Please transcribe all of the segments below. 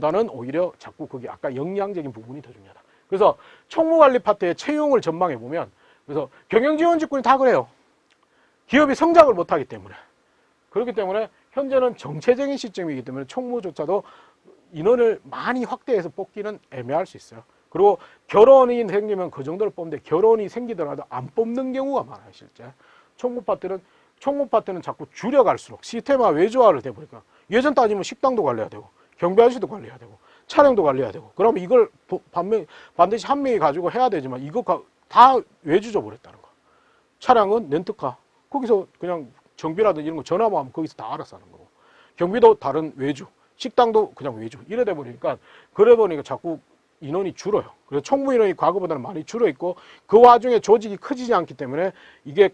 보다는 오히려 자꾸 거기 아까 역량적인 부분이 더 중요하다. 그래서 총무관리 파트의 채용을 전망해 보면, 그래서 경영지원직군이 다 그래요. 기업이 성장을 못하기 때문에. 그렇기 때문에 현재는 정체적인 시점이기 때문에 총무조차도 인원을 많이 확대해서 뽑기는 애매할 수 있어요. 그리고 결혼이 생기면 그 정도로 뽑는데 결혼이 생기더라도 안 뽑는 경우가 많아요, 실제. 총무 파트는 자꾸 줄여갈수록 시스템화 외주화를 돼버리니까 예전 따지면 식당도 관리해야 되고 경비 아저씨도 관리해야 되고 차량도 관리해야 되고 그러면 이걸 반드시 한 명이 가지고 해야 되지만 이거 다 외주 줘버렸다는 거. 차량은 렌트카. 거기서 그냥 정비라든지 이런 거 전화만 하면 거기서 다 알아서 하는 거고. 경비도 다른 외주. 식당도 그냥 외주. 이래 돼 버리니까 그래 보니까 자꾸 인원이 줄어요. 그래서 총무 인원이 과거보다는 많이 줄어 있고 그 와중에 조직이 커지지 않기 때문에 이게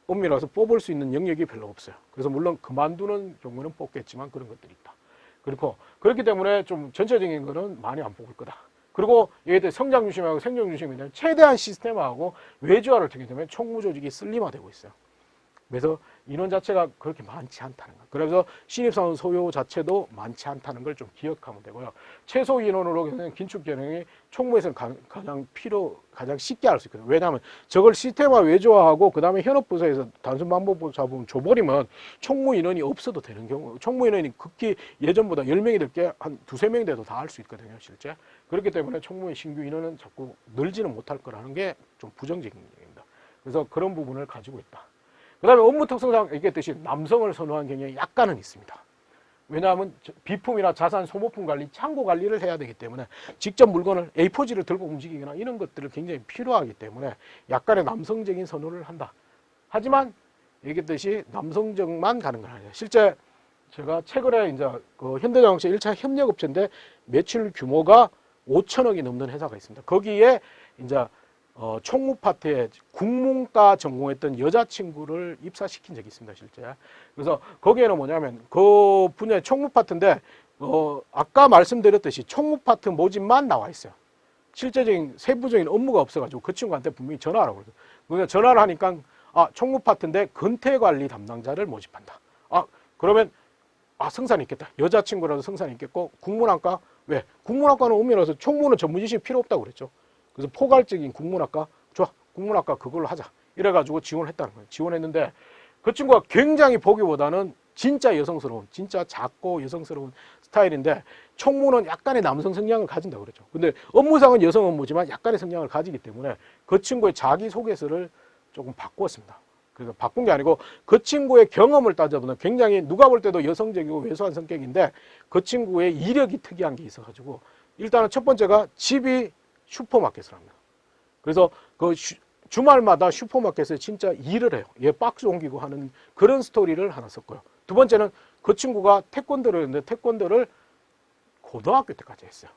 엄밀해서 뽑을 수 있는 영역이 별로 없어요. 그래서 물론 그만두는 경우는 뽑겠지만 그런 것들이 있다. 그렇기 때문에 좀 전체적인 거는 많이 안 뽑을 거다. 그리고 얘들 성장 중심하고 생존 중심이 되면 최대한 시스템화하고 외주화를 되게 되면 총무 조직이 슬림화되고 있어요. 그래서 인원 자체가 그렇게 많지 않다는 거. 그래서 신입사원 소요 자체도 많지 않다는 걸 좀 기억하면 되고요. 최소 인원으로 긴축 경영이 총무에서는 가장 쉽게 할 수 있거든요. 왜냐하면 저걸 시스템화 외주화하고 그 다음에 현업부서에서 단순 방법으로 잡으면 줘버리면 총무 인원이 없어도 되는 경우, 총무 인원이 극히 예전보다 10명이 될 게 한 2~3명이 돼도 다 할 수 있거든요, 실제. 그렇기 때문에 총무의 신규 인원은 자꾸 늘지는 못할 거라는 게 좀 부정적인 얘기입니다. 그래서 그런 부분을 가지고 있다. 그 다음에 업무 특성상 얘기했듯이 남성을 선호한 경향이 약간은 있습니다. 왜냐하면 비품이나 자산 소모품 관리, 창고 관리를 해야 되기 때문에 직접 물건을 A4지를 들고 움직이거나 이런 것들을 굉장히 필요하기 때문에 약간의 남성적인 선호를 한다. 하지만 얘기했듯이 남성적만 가는 건 아니에요. 실제 제가 최근에 이제 그 현대자동차 1차 협력업체인데 매출 규모가 5천억이 넘는 회사가 있습니다. 거기에 이제 총무 파트에 국문과 전공했던 여자친구를 입사시킨 적이 있습니다, 실제. 그래서 거기에는 뭐냐면 그 분야의 총무 파트인데 아까 말씀드렸듯이 총무 파트 모집만 나와 있어요. 실제적인 세부적인 업무가 없어가지고 그 친구한테 분명히 전화하라고 그러죠. 그러니까 전화를 하니까 총무 파트인데 근태관리 담당자를 모집한다. 그러면 성산이 있겠다. 여자친구라도 성산이 있겠고 국문학과 왜? 국문학과는 엄밀해서 총무는 전문 지식이 필요 없다고 그랬죠. 그래서 포괄적인 국문학과, 좋아, 국문학과 그걸로 하자. 이래가지고 지원을 했다는 거예요. 지원했는데 그 친구가 굉장히 보기보다는 진짜 여성스러운, 진짜 작고 여성스러운 스타일인데 총무는 약간의 남성 성향을 가진다고 그랬죠. 근데 업무상은 여성 업무지만 약간의 성향을 가지기 때문에 그 친구의 자기소개서를 조금 바꾸었습니다. 그래서 바꾼 게 아니고 그 친구의 경험을 따져보면 굉장히 누가 볼 때도 여성적이고 왜소한 성격인데 그 친구의 이력이 특이한 게 있어가지고 일단은 첫 번째가 집이 슈퍼마켓을 합니다. 그래서 그 주말마다 슈퍼마켓에 진짜 일을 해요. 얘 박스 옮기고 하는 그런 스토리를 하나 썼고요. 두 번째는 그 친구가 태권도를 했는데 태권도를 고등학교 때까지 했어요.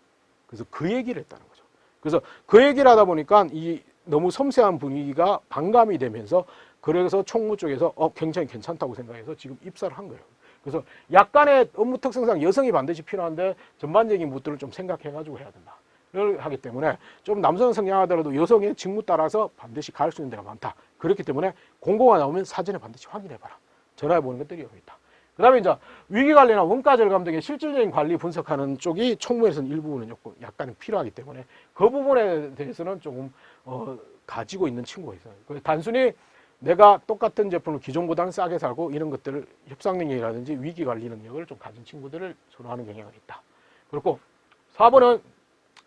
그래서 그 얘기를 했다는 거죠. 그래서 그 얘기를 하다 보니까 이 너무 섬세한 분위기가 반감이 되면서 그래서 총무 쪽에서 굉장히 괜찮다고 생각해서 지금 입사를 한 거예요. 그래서 약간의 업무 특성상 여성이 반드시 필요한데 전반적인 것들을 좀 생각해가지고 해야 된다. 하기 때문에 좀 남성 성향하더라도 여성의 직무 따라서 반드시 갈 수 있는 데가 많다. 그렇기 때문에 공고가 나오면 사전에 반드시 확인해봐라. 전화해보는 것들이 여기 있다. 그 다음에 이제 위기관리나 원가절감 등의 실질적인 관리 분석하는 쪽이 총무에서는 일부분은 약간 필요하기 때문에 그 부분에 대해서는 조금 가지고 있는 친구가 있어요. 단순히 내가 똑같은 제품을 기존보다는 싸게 사고 이런 것들을 협상 능력이라든지 위기관리 능력을 좀 가진 친구들을 선호하는 경향이 있다. 그리고 4번은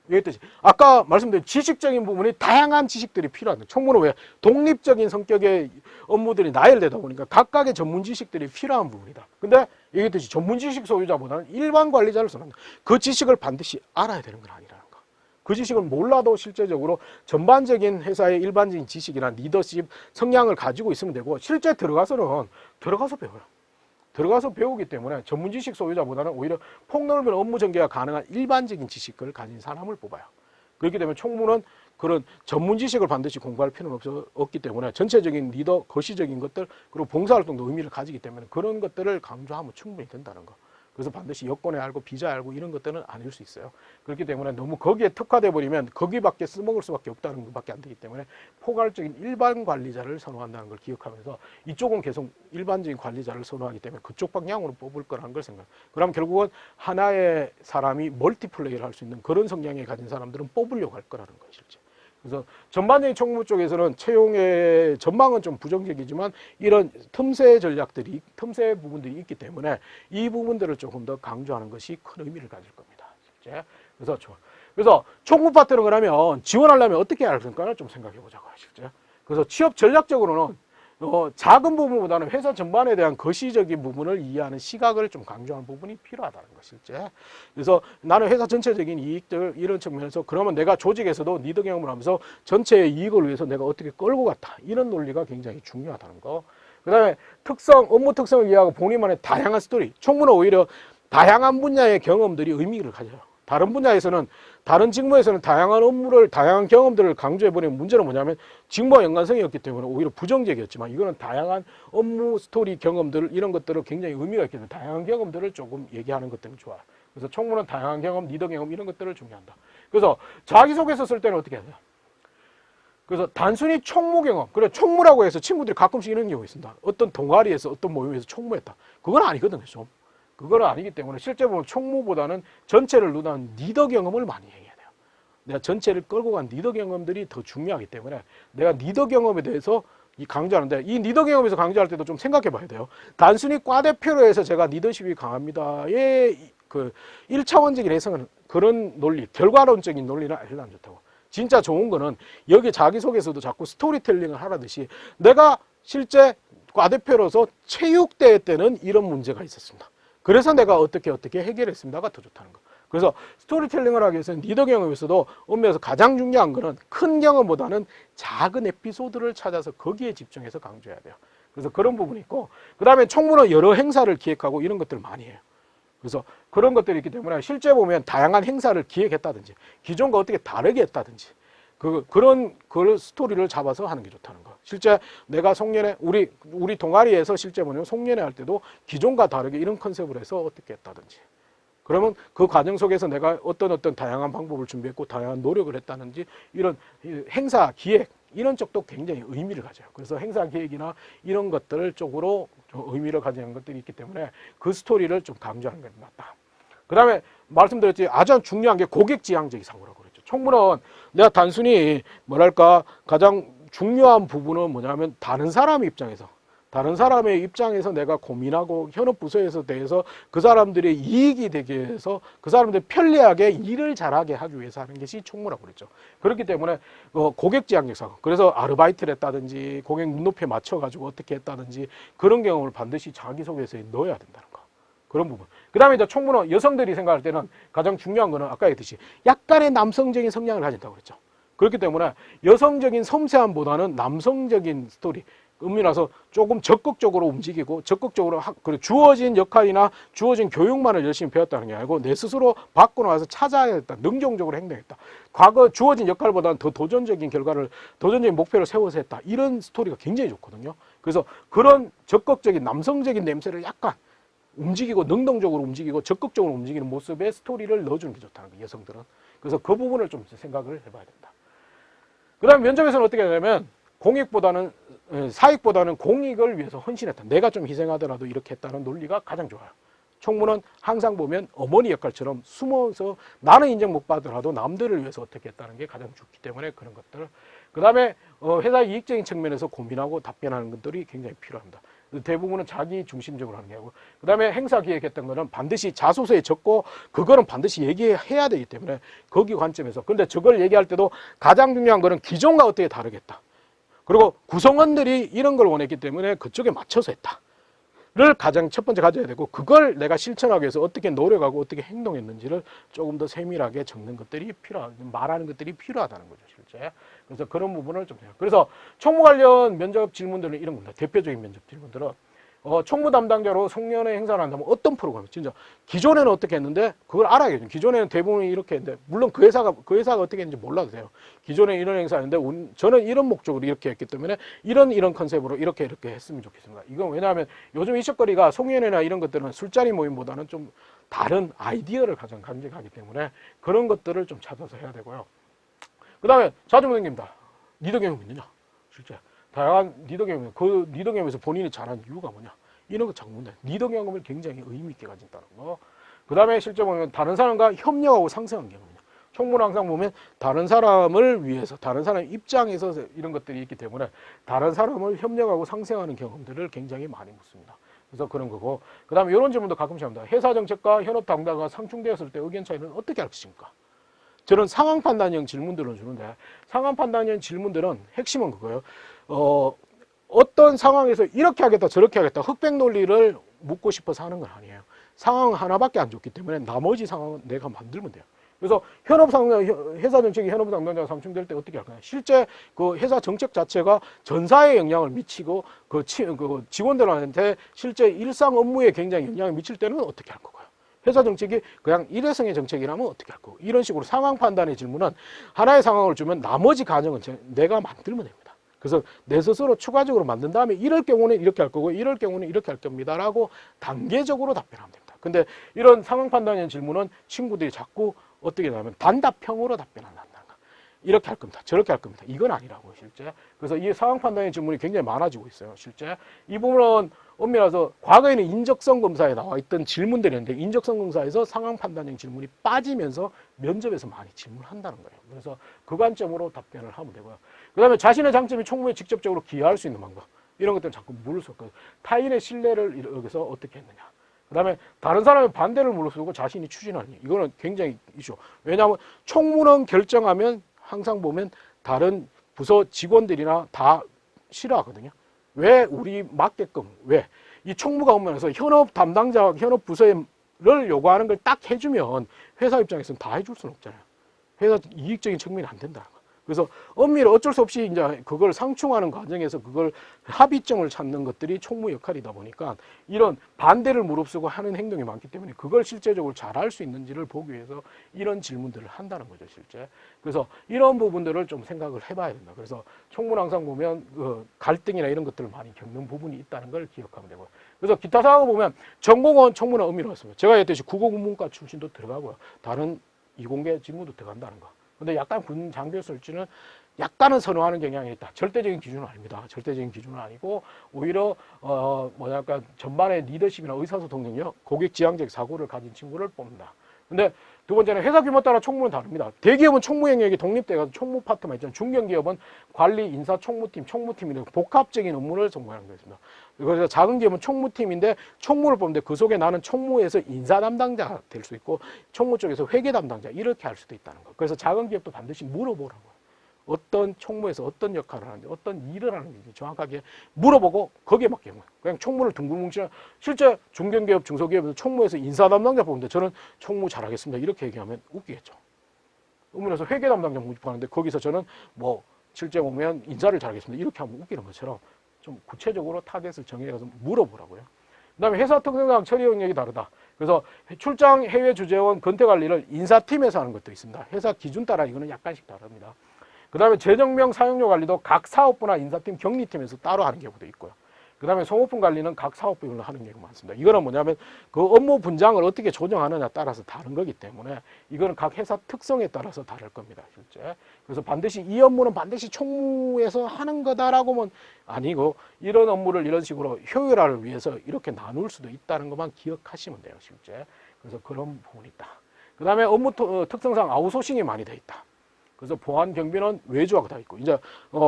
얘기했듯이 아까 말씀드린 지식적인 부분이 다양한 지식들이 필요합니다. 총무는 왜 독립적인 성격의 업무들이 나열되다 보니까 각각의 전문 지식들이 필요한 부분이다. 근데 얘기했듯이 전문 지식 소유자보다는 일반 관리자를 선호한다. 그 지식을 반드시 알아야 되는 건 아니라는 거. 그 지식을 몰라도 실제적으로 전반적인 회사의 일반적인 지식이나 리더십 성향을 가지고 있으면 되고 실제 들어가서 배워요. 들어가서 배우기 때문에 전문 지식 소유자보다는 오히려 폭넓은 업무 전개가 가능한 일반적인 지식을 가진 사람을 뽑아요. 그렇기 때문에 총무는 그런 전문 지식을 반드시 공부할 필요는 없기 때문에 전체적인 리더, 거시적인 것들 그리고 봉사활동도 의미를 가지기 때문에 그런 것들을 강조하면 충분히 된다는 거. 그래서 반드시 여권에 알고 비자에 알고 이런 것들은 아닐 수 있어요. 그렇기 때문에 너무 거기에 특화돼 버리면 거기밖에 써먹을 수밖에 없다는 것밖에 안 되기 때문에 포괄적인 일반 관리자를 선호한다는 걸 기억하면서 이쪽은 계속 일반적인 관리자를 선호하기 때문에 그쪽 방향으로 뽑을 거라는 걸 생각. 그럼 결국은 하나의 사람이 멀티플레이를 할 수 있는 그런 성향을 가진 사람들은 뽑으려고 할 거라는 거예요, 실제. 그래서 전반적인 총무 쪽에서는 채용의 전망은 좀 부정적이지만 이런 틈새 전략들이, 틈새 부분들이 있기 때문에 이 부분들을 조금 더 강조하는 것이 큰 의미를 가질 겁니다, 실제. 그래서 총무 파트는 그러면 지원하려면 어떻게 해야 할까를 좀 생각해 보자고요, 실제. 그래서 취업 전략적으로는 작은 부분보다는 회사 전반에 대한 거시적인 부분을 이해하는 시각을 좀 강조하는 부분이 필요하다는 거, 실제. 그래서 나는 회사 전체적인 이익들, 이런 측면에서 그러면 내가 조직에서도 리더 경험을 하면서 전체의 이익을 위해서 내가 어떻게 끌고 갔다. 이런 논리가 굉장히 중요하다는 거. 그 다음에 업무 특성을 이해하고 본인만의 다양한 스토리. 총무는 오히려 다양한 분야의 경험들이 의미를 가져요. 다른 분야에서는, 다른 직무에서는 다양한 업무를, 다양한 경험들을 강조해버리는 문제는 뭐냐면 직무와 연관성이 없기 때문에 오히려 부정적이었지만 이거는 다양한 업무 스토리 경험들, 이런 것들을 굉장히 의미가 있기 때문에 다양한 경험들을 조금 얘기하는 것들은 좋아요. 그래서 총무는 다양한 경험, 리더 경험 이런 것들을 중요한다. 그래서 자기소개서 쓸 때는 어떻게 해야 돼요? 그래서 단순히 총무 경험, 그래 총무라고 해서 친구들이 가끔씩 이런 경우가 있습니다. 어떤 동아리에서 어떤 모임에서 총무했다. 그건 아니거든요, 좀. 그건 아니기 때문에 실제 보면 총무보다는 전체를 누난 리더 경험을 많이 해야 돼요. 내가 전체를 끌고 간 리더 경험들이 더 중요하기 때문에 내가 리더 경험에 대해서 강조하는데 이 리더 경험에서 강조할 때도 좀 생각해 봐야 돼요. 단순히 과 대표로 해서 제가 리더십이 강합니다의 그 1차원적인 해석은 그런 논리, 결과론적인 논리는 별로 안 좋다고. 진짜 좋은 거는 여기 자기소개서도 자꾸 스토리텔링을 하라듯이 내가 실제 과 대표로서 체육대회 때는 이런 문제가 있었습니다. 그래서 내가 어떻게 해결했습니다가 더 좋다는 거. 그래서 스토리텔링을 하기 위해서는 리더 경험에서도 업무에서 가장 중요한 거는 큰 경험보다는 작은 에피소드를 찾아서 거기에 집중해서 강조해야 돼요. 그래서 그런 부분이 있고, 그 다음에 총무는 여러 행사를 기획하고 이런 것들을 많이 해요. 그래서 그런 것들이 있기 때문에 실제 보면 다양한 행사를 기획했다든지 기존과 어떻게 다르게 했다든지 그런 스토리를 잡아서 하는 게 좋다는 거. 실제 내가 송년회, 우리 동아리에서 실제 뭐냐면 송년회 할 때도 기존과 다르게 이런 컨셉을 해서 어떻게 했다든지. 그러면 그 과정 속에서 내가 어떤 다양한 방법을 준비했고 다양한 노력을 했다든지 이런 행사 기획, 이런 쪽도 굉장히 의미를 가져요. 그래서 행사 기획이나 이런 것들 쪽으로 좀 의미를 가지는 것들이 있기 때문에 그 스토리를 좀 강조하는 게 맞다. 그 다음에 말씀드렸지, 아주 중요한 게 고객지향적인 사고라고 그랬죠. 총무는 내가 단순히 뭐랄까 가장 중요한 부분은 뭐냐면 다른 사람의 입장에서 내가 고민하고 현업 부서에서 대해서 그 사람들의 이익이 되기 위해서 그 사람들이 편리하게 일을 잘하게 하기 위해서 하는 것이 총무라고 그랬죠. 그렇기 때문에 고객지향적 사고, 그래서 아르바이트를 했다든지 고객 눈높이에 맞춰가지고 어떻게 했다든지 그런 경험을 반드시 자기소개서에 넣어야 된다는 거. 그런 부분. 그 다음에 이제 총무는 여성들이 생각할 때는 가장 중요한 거는 아까 얘기했듯이 약간의 남성적인 성향을 가진다고 그랬죠. 그렇기 때문에 여성적인 섬세함보다는 남성적인 스토리, 음미라서 조금 적극적으로 움직이고 적극적으로 주어진 역할이나 주어진 교육만을 열심히 배웠다는 게 아니고 내 스스로 받고 나와서 찾아야 했다. 능동적으로 행동했다. 과거 주어진 역할보다는 더 도전적인 목표를 세워서 했다. 이런 스토리가 굉장히 좋거든요. 그래서 그런 적극적인 남성적인 냄새를 약간 움직이고 능동적으로 움직이고 적극적으로 움직이는 모습의 스토리를 넣어주는 게 좋다는 거예요, 여성들은. 그래서 그 부분을 좀 생각을 해봐야 된다. 그 다음에 면접에서는 어떻게 되냐면 사익보다는 공익을 위해서 헌신했다. 내가 좀 희생하더라도 이렇게 했다는 논리가 가장 좋아요. 총무는 항상 보면 어머니 역할처럼 숨어서 나는 인정 못 받더라도 남들을 위해서 어떻게 했다는 게 가장 좋기 때문에 그런 것들. 그 다음에 회사 이익적인 측면에서 고민하고 답변하는 것들이 굉장히 필요합니다. 대부분은 자기 중심적으로 하는 게 아니고, 그 다음에 행사 기획했던 거는 반드시 자소서에 적고 그거는 반드시 얘기해야 되기 때문에 거기 관점에서. 근데 저걸 얘기할 때도 가장 중요한 거는 기존과 어떻게 다르겠다. 그리고 구성원들이 이런 걸 원했기 때문에 그쪽에 맞춰서 했다를 가장 첫 번째 가져야 되고, 그걸 내가 실천하기 위해서 어떻게 노력하고 어떻게 행동했는지를 조금 더 세밀하게 적는 것들이 말하는 것들이 필요하다는 거죠, 실제. 그래서 그런 부분을 좀 해요. 그래서 총무 관련 면접 질문들은 이런 겁니다. 대표적인 면접 질문들은 총무 담당자로 송년회 행사를 한다면 어떤 프로그램? 진짜 기존에는 어떻게 했는데 그걸 알아야겠죠. 기존에는 대부분이 이렇게 했는데 물론 그 회사가 어떻게 했는지 몰라도 돼요. 기존에 이런 행사였는데 저는 이런 목적으로 이렇게 했기 때문에 이런 컨셉으로 이렇게 했으면 좋겠습니다. 이건 왜냐하면 요즘 이슈거리가 송년회나 이런 것들은 술자리 모임보다는 좀 다른 아이디어를 가장 간직하기 때문에 그런 것들을 좀 찾아서 해야 되고요. 그 다음에 자주 묻습니다. 리더 경험이 있느냐? 실제 다양한 리더 경험, 그 리더 경험에서 본인이 잘하는 이유가 뭐냐? 이런 거 자꾸 묻는다. 리더 경험을 굉장히 의미 있게 가진다는 거. 그 다음에 실제 보면 다른 사람과 협력하고 상생한 경험이냐. 총무는 항상 보면 다른 사람을 위해서, 다른 사람 입장에서 이런 것들이 있기 때문에 다른 사람을 협력하고 상생하는 경험들을 굉장히 많이 묻습니다. 그래서 그런 거고. 그 다음에 이런 질문도 가끔씩 합니다. 회사 정책과 현업 당사가 상충되었을 때 의견 차이는 어떻게 할 것입니까? 저는 상황 판단형 질문들을 주는데 상황 판단형 질문들은 핵심은 그거예요. 어떤 상황에서 이렇게 하겠다 저렇게 하겠다 흑백 논리를 묻고 싶어서 하는 건 아니에요. 상황 하나밖에 안 줬기 때문에 나머지 상황은 내가 만들면 돼요. 그래서 회사 정책이 현업 담당자가 상충될 때 어떻게 할까요? 실제 그 회사 정책 자체가 전사에 영향을 미치고 그 직원들한테 실제 일상 업무에 굉장히 영향을 미칠 때는 어떻게 할 거고요? 회사 정책이 그냥 일회성의 정책이라면 어떻게 할 거고? 이런 식으로 상황 판단의 질문은 하나의 상황을 주면 나머지 과정은 내가 만들면 됩니다. 그래서 내 스스로 추가적으로 만든 다음에 이럴 경우는 이렇게 할 거고 이럴 경우는 이렇게 할 겁니다 라고 단계적으로 답변하면 됩니다. 근데 이런 상황 판단의 질문은 친구들이 자꾸 어떻게 하냐면 단답형으로 답변한다는 거. 이렇게 할 겁니다. 저렇게 할 겁니다. 이건 아니라고요, 실제. 그래서 이 상황 판단의 질문이 굉장히 많아지고 있어요, 실제. 이 부분은 엄밀해서 과거에는 인적성 검사에 나와 있던 질문들이었는데 인적성 검사에서 상황 판단형 질문이 빠지면서 면접에서 많이 질문한다는 거예요. 그래서 그 관점으로 답변을 하면 되고요. 그 다음에 자신의 장점이 총무에 직접적으로 기여할 수 있는 방법. 이런 것들은 자꾸 물을 수 없거든요. 타인의 신뢰를 여기서 어떻게 했느냐. 그 다음에 다른 사람의 반대를 무릅쓰고 자신이 추진하느냐. 이거는 굉장히 이슈. 왜냐하면 총무는 결정하면 항상 보면 다른 부서 직원들이나 다 싫어하거든요. 왜 우리 맞게끔 왜 이 총무가 오면서 현업 담당자 현업 부서를 요구하는 걸 딱 해주면 회사 입장에서는 다 해줄 수는 없잖아요. 회사 이익적인 측면이 안 된다는 거. 그래서 엄밀히 어쩔 수 없이 이제 그걸 상충하는 과정에서 그걸 합의점을 찾는 것들이 총무 역할이다 보니까 이런 반대를 무릅쓰고 하는 행동이 많기 때문에 그걸 실제적으로 잘할 수 있는지를 보기 위해서 이런 질문들을 한다는 거죠, 실제. 그래서 이런 부분들을 좀 생각을 해봐야 된다. 그래서 총무는 항상 보면 그 갈등이나 이런 것들을 많이 겪는 부분이 있다는 걸 기억하면 되고요. 그래서 기타 사항을 보면 전공은 총무는 의미로 했습니다. 제가 했듯이 국어국문과 출신도 들어가고요. 다른 이공계 직무도 들어간다는 거. 근데 약간 군 장교 쓸지는 약간은 선호하는 경향이 있다. 절대적인 기준은 아닙니다. 절대적인 기준은 아니고 오히려 뭐랄까 전반의 리더십이나 의사소통 능력, 고객 지향적 사고를 가진 친구를 뽑는다. 근데 두 번째는 회사 규모 따라 총무는 다릅니다. 대기업은 총무 영역이 독립돼서 총무 파트만 있지만 중견기업은 관리, 인사, 총무팀, 총무팀 이런 복합적인 업무를 전공하는 거였습니다. 그래서 작은 기업은 총무팀인데 총무를 뽑는데 그 속에 나는 총무에서 인사 담당자가 될 수 있고 총무 쪽에서 회계 담당자 이렇게 할 수도 있다는 거. 그래서 작은 기업도 반드시 물어보라고요. 어떤 총무에서 어떤 역할을 하는지 어떤 일을 하는지 정확하게 물어보고 거기에 맞게 그냥 총무를 둥글뭉칠 실제 중견기업 중소기업에서 총무에서 인사 담당자 뽑는데 저는 총무 잘하겠습니다 이렇게 얘기하면 웃기겠죠. 의문에서 회계 담당자 모집하는데 거기서 저는 뭐 실제 보면 인사를 잘하겠습니다 이렇게 하면 웃기는 것처럼 좀 구체적으로 타겟을 정해서 물어보라고요. 그 다음에 회사 특성상 처리 영역이 다르다. 그래서 출장 해외 주재원 건태 관리를 인사팀에서 하는 것도 있습니다. 회사 기준 따라 이거는 약간씩 다릅니다. 그 다음에 재정명 사용료 관리도 각 사업부나 인사팀 격리팀에서 따로 하는 경우도 있고요. 그 다음에 소모품 관리는 각 사업부별로 하는 경우가 많습니다. 이거는 뭐냐면 그 업무 분장을 어떻게 조정하느냐에 따라서 다른 거기 때문에 이거는 각 회사 특성에 따라서 다를 겁니다. 실제. 그래서 반드시 이 업무는 반드시 총무에서 하는 거다라고는 아니고 이런 업무를 이런 식으로 효율화를 위해서 이렇게 나눌 수도 있다는 것만 기억하시면 돼요. 실제. 그래서 그런 부분이 있다. 그 다음에 업무 특성상 아웃소싱이 많이 돼 있다. 그래서 보안 경비는 외주화가 다 있고 이제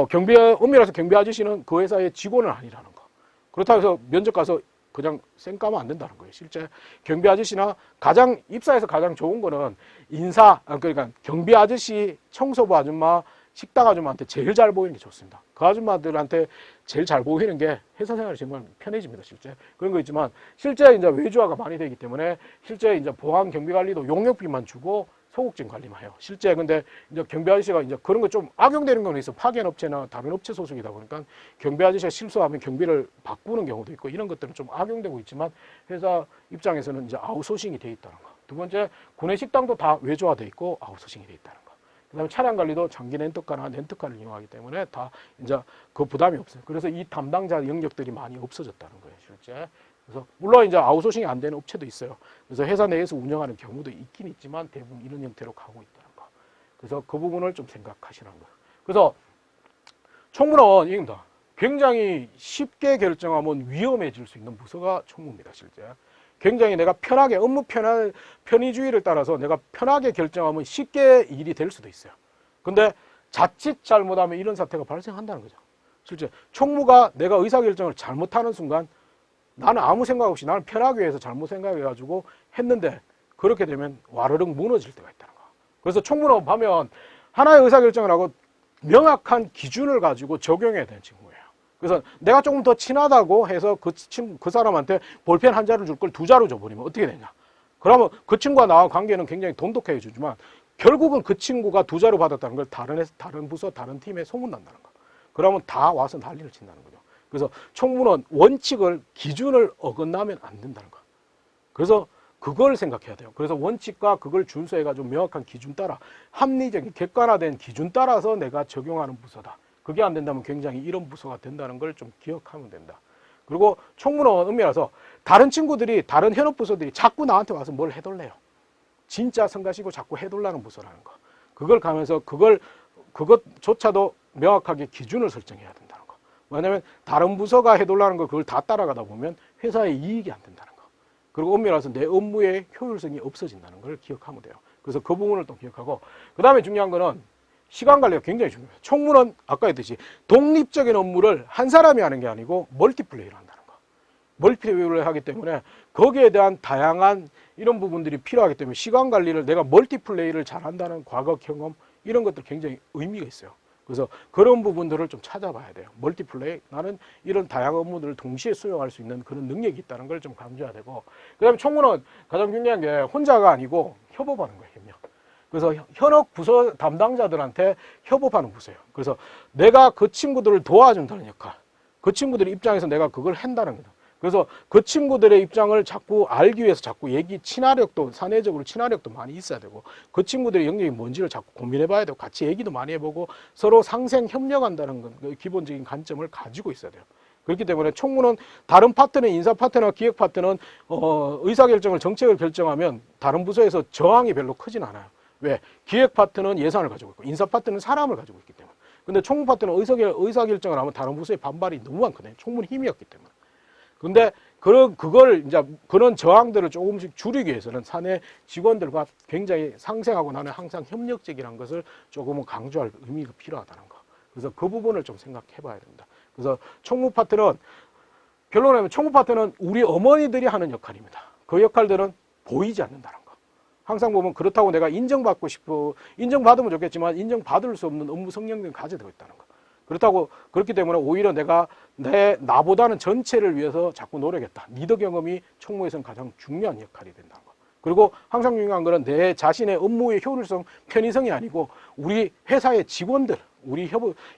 경비 엄밀해서 경비 아저씨는 그 회사의 직원은 아니라는 거. 그렇다고 해서 면접 가서 그냥 쌩 까면 안 된다는 거예요. 실제 경비 아저씨나 가장 입사해서 가장 좋은 거는 인사 그러니까 경비 아저씨, 청소부 아줌마, 식당 아줌마한테 제일 잘 보이는 게 좋습니다. 그 아줌마들한테 제일 잘 보이는 게 회사 생활이 정말 편해집니다. 실제 그런 거 있지만 실제 이제 외주화가 많이 되기 때문에 실제 이제 보안 경비 관리도 용역비만 주고 소극적인 관리만 해요. 실제 근데 이제 경비 아저씨가 이제 그런 거 좀 악용되는 건 있어. 파견 업체나 다른 업체 소속이다 보니까 경비 아저씨가 실수하면 경비를 바꾸는 경우도 있고 이런 것들은 좀 악용되고 있지만 회사 입장에서는 이제 아웃소싱이 돼 있다는 거. 두 번째, 구내 식당도 다 외주화돼 있고 아웃소싱이 돼 있다는 거. 그다음에 차량 관리도 장기 렌터카나 렌터카를 이용하기 때문에 다 이제 그 부담이 없어요. 그래서 이 담당자 영역들이 많이 없어졌다는 거예요, 실제. 그래서 물론 이제 아웃소싱이 안 되는 업체도 있어요. 그래서 회사 내에서 운영하는 경우도 있긴 있지만 대부분 이런 형태로 가고 있다는 거. 그래서 그 부분을 좀 생각하시는 거예요. 그래서 총무는 이겁니다. 굉장히 쉽게 결정하면 위험해질 수 있는 부서가 총무입니다, 실제. 굉장히 내가 편하게 업무 편의주의를 따라서 내가 편하게 결정하면 쉽게 일이 될 수도 있어요. 근데 자칫 잘못하면 이런 사태가 발생한다는 거죠. 실제 총무가 내가 의사결정을 잘못하는 순간 나는 아무 생각 없이 나는 편하기 위해서 잘못 생각해가지고 했는데 그렇게 되면 와르륵 무너질 때가 있다는 거. 그래서 총무는 보면 하나의 의사결정을 하고 명확한 기준을 가지고 적용해야 되는 친구예요. 그래서 내가 조금 더 친하다고 해서 그 사람한테 볼펜 한 자루 줄 걸 두 자루 줘버리면 어떻게 되냐. 그러면 그 친구와 나와 관계는 굉장히 돈독해 주지만 결국은 그 친구가 두 자루 받았다는 걸 다른 부서, 다른 팀에 소문난다는 거. 그러면 다 와서 난리를 친다는 거죠. 그래서 총무는 원칙을, 기준을 어긋나면 안 된다는 거. 그래서 그걸 생각해야 돼요. 그래서 원칙과 그걸 준수해가지고 명확한 기준 따라 합리적인 객관화된 기준 따라서 내가 적용하는 부서다. 그게 안 된다면 굉장히 이런 부서가 된다는 걸 좀 기억하면 된다. 그리고 총무는 엄밀해서 다른 친구들이, 다른 현업 부서들이 자꾸 나한테 와서 뭘 해달래요. 진짜 성가시고 자꾸 해달라는 부서라는 거. 그걸 가면서 그것조차도 명확하게 기준을 설정해야 된다는 거. 왜냐하면 다른 부서가 해달라는 거 그걸 다 따라가다 보면 회사에 이익이 안 된다는 거. 그리고 엄밀해서 내 업무의 효율성이 없어진다는 걸 기억하면 돼요. 그래서 그 부분을 또 기억하고, 그 다음에 중요한 거는 시간 관리가 굉장히 중요해요. 총무는 아까 했듯이 독립적인 업무를 한 사람이 하는 게 아니고 멀티플레이를 한다는 거. 멀티플레이를 하기 때문에 거기에 대한 다양한 이런 부분들이 필요하기 때문에 시간 관리를, 내가 멀티플레이를 잘한다는 과거 경험, 이런 것들 굉장히 의미가 있어요. 그래서 그런 부분들을 좀 찾아봐야 돼요. 멀티플레이, 나는 이런 다양한 업무들을 동시에 수행할 수 있는 그런 능력이 있다는 걸 좀 강조해야 되고, 그 다음에 총무는 가장 중요한 게 혼자가 아니고 협업하는 거예요. 협력. 그래서 현업 부서 담당자들한테 협업하는 부서예요. 그래서 내가 그 친구들을 도와준다는 역할, 그 친구들의 입장에서 내가 그걸 한다는 거죠. 그래서 그 친구들의 입장을 자꾸 알기 위해서 자꾸 친화력도, 사내적으로 친화력도 많이 있어야 되고, 그 친구들의 영역이 뭔지를 자꾸 고민해 봐야 되고, 같이 얘기도 많이 해보고, 서로 상생 협력한다는 건 기본적인 관점을 가지고 있어야 돼요. 그렇기 때문에 총무는 다른 파트는, 인사 파트나 기획 파트는 의사결정을, 정책을 결정하면 다른 부서에서 저항이 별로 크진 않아요. 왜? 기획 파트는 예산을 가지고 있고, 인사 파트는 사람을 가지고 있기 때문에. 근데 총무 파트는 의사결정을 하면 다른 부서의 반발이 너무 많거든요. 총무는 힘이 없기 때문에. 근데 그걸 이제 그런 저항들을 조금씩 줄이기 위해서는 사내 직원들과 굉장히 상생하고, 나는 항상 협력적이라는 것을 조금은 강조할 의미가 필요하다는 거. 그래서 그 부분을 좀 생각해 봐야 됩니다. 그래서 총무 파트는, 결론을 내면 총무 파트는 우리 어머니들이 하는 역할입니다. 그 역할들은 보이지 않는다는 거. 항상 보면 그렇다고 내가 인정받고 싶어, 인정받으면 좋겠지만 인정받을 수 없는 업무 성향들을 가지고 있다는 거. 그렇기 때문에 오히려 내가 나보다는 전체를 위해서 자꾸 노력했다. 리더 경험이 총무에서는 가장 중요한 역할이 된다는 거. 그리고 항상 중요한 거는 내 자신의 업무의 효율성, 편의성이 아니고 우리 회사의 직원들, 우리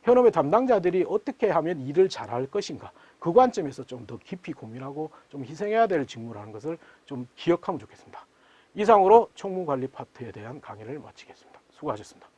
현업의 담당자들이 어떻게 하면 일을 잘할 것인가. 그 관점에서 좀 더 깊이 고민하고 좀 희생해야 될 직무라는 것을 좀 기억하면 좋겠습니다. 이상으로 총무관리 파트에 대한 강의를 마치겠습니다. 수고하셨습니다.